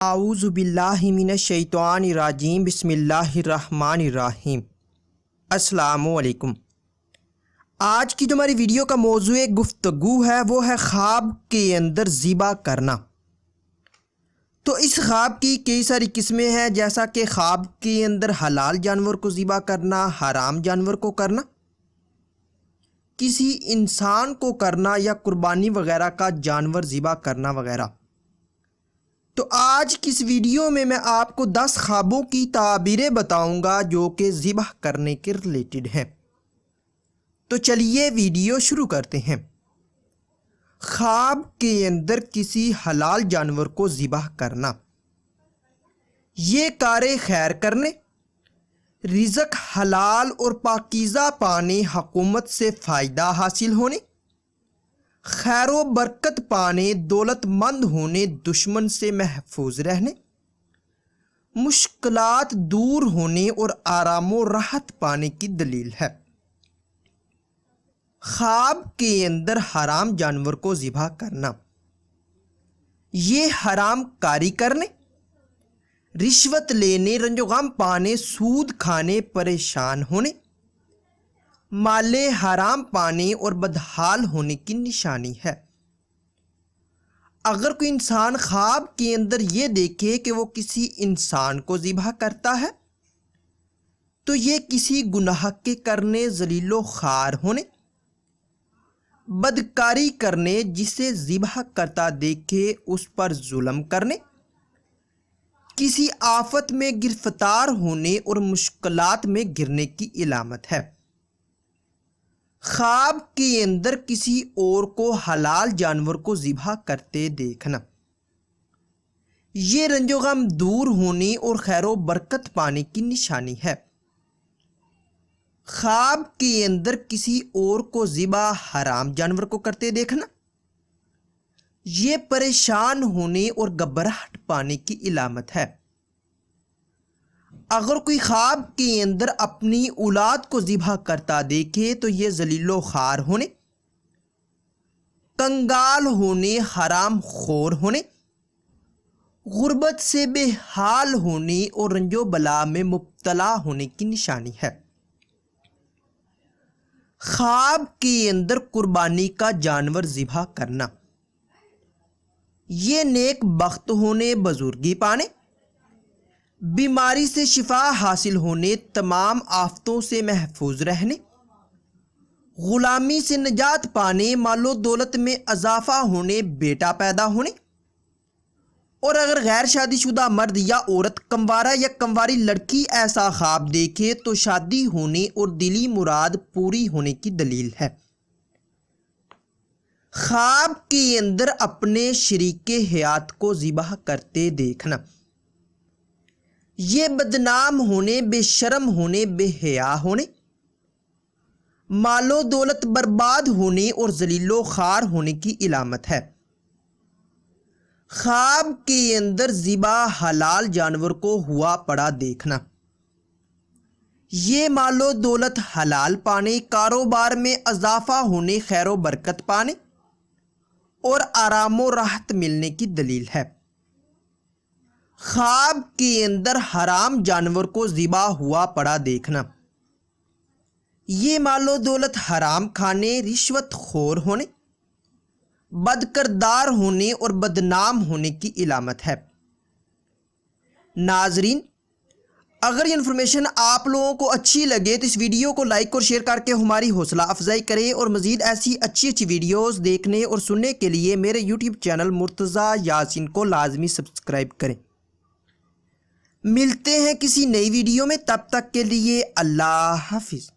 اعوذ باللہ من الشیطان الرجیم بسم اللہ الرحمن الرحیم۔ السلام علیکم۔ آج کی جو ہماری ویڈیو کا موضوع گفتگو ہے وہ ہے خواب کے اندر ذبح کرنا۔ تو اس خواب کی کئی ساری قسمیں ہیں، جیسا کہ خواب کے اندر حلال جانور کو ذبح کرنا، حرام جانور کو کرنا، کسی انسان کو کرنا یا قربانی وغیرہ کا جانور ذبح کرنا وغیرہ۔ تو آج کی اس ویڈیو میں آپ کو 10 خوابوں کی تعبیریں بتاؤں گا جو کہ ذبح کرنے کے ریلیٹڈ ہیں۔ تو چلیے ویڈیو شروع کرتے ہیں۔ خواب کے اندر کسی حلال جانور کو ذبح کرنا، یہ کار خیر کرنے، رزق حلال اور پاکیزہ پانے، حکومت سے فائدہ حاصل ہونے، خیر و برکت پانے، دولت مند ہونے، دشمن سے محفوظ رہنے، مشکلات دور ہونے اور آرام و راحت پانے کی دلیل ہے۔ خواب کے اندر حرام جانور کو ذبح کرنا، یہ حرام کاری کرنے، رشوت لینے، رنج و غم پانے، سود کھانے، پریشان ہونے، مال حرام پانے اور بدحال ہونے کی نشانی ہے۔ اگر کوئی انسان خواب کے اندر یہ دیکھے کہ وہ کسی انسان کو ذبح کرتا ہے تو یہ کسی گناہ کے کرنے، ذلیل و خوار ہونے، بدکاری کرنے، جسے ذبح کرتا دیکھے اس پر ظلم کرنے، کسی آفت میں گرفتار ہونے اور مشکلات میں گرنے کی علامت ہے۔ خواب کے اندر کسی اور کو حلال جانور کو ذبح کرتے دیکھنا، یہ رنج و غم دور ہونے اور خیر و برکت پانے کی نشانی ہے۔ خواب کے اندر کسی اور کو ذبح حرام جانور کو کرتے دیکھنا، یہ پریشان ہونے اور گھبراہٹ پانے کی علامت ہے۔ اگر کوئی خواب کے اندر اپنی اولاد کو ذبح کرتا دیکھے تو یہ ذلیل و خوار ہونے، کنگال ہونے، حرام خور ہونے، غربت سے بے حال ہونے اور رنج و بلا میں مبتلا ہونے کی نشانی ہے۔ خواب کے اندر قربانی کا جانور ذبح کرنا، یہ نیک بخت ہونے، بزرگی پانے، بیماری سے شفا حاصل ہونے، تمام آفتوں سے محفوظ رہنے، غلامی سے نجات پانے، مال و دولت میں اضافہ ہونے، بیٹا پیدا ہونے، اور اگر غیر شادی شدہ مرد یا عورت، کنوارا یا کنواری لڑکی ایسا خواب دیکھے تو شادی ہونے اور دلی مراد پوری ہونے کی دلیل ہے۔ خواب کے اندر اپنے شریک حیات کو ذبح کرتے دیکھنا، یہ بدنام ہونے، بے شرم ہونے، بے حیا ہونے، مال و دولت برباد ہونے اور ذلیل و خوار ہونے کی علامت ہے۔ خواب کے اندر ذبح حلال جانور کو ہوا پڑا دیکھنا، یہ مال و دولت حلال پانے، کاروبار میں اضافہ ہونے، خیر و برکت پانے اور آرام و راحت ملنے کی دلیل ہے۔ خواب کے اندر حرام جانور کو ذبح ہوا پڑا دیکھنا، یہ مال و دولت حرام کھانے، رشوت خور ہونے، بد کردار ہونے اور بدنام ہونے کی علامت ہے۔ ناظرین، اگر یہ انفارمیشن آپ لوگوں کو اچھی لگے تو اس ویڈیو کو لائک اور شیئر کر کے ہماری حوصلہ افزائی کریں، اور مزید ایسی اچھی ویڈیوز دیکھنے اور سننے کے لیے میرے یوٹیوب چینل مرتضیٰ یاسین کو لازمی سبسکرائب کریں۔ ملتے ہیں کسی نئی ویڈیو میں، تب تک کے لیے اللہ حافظ۔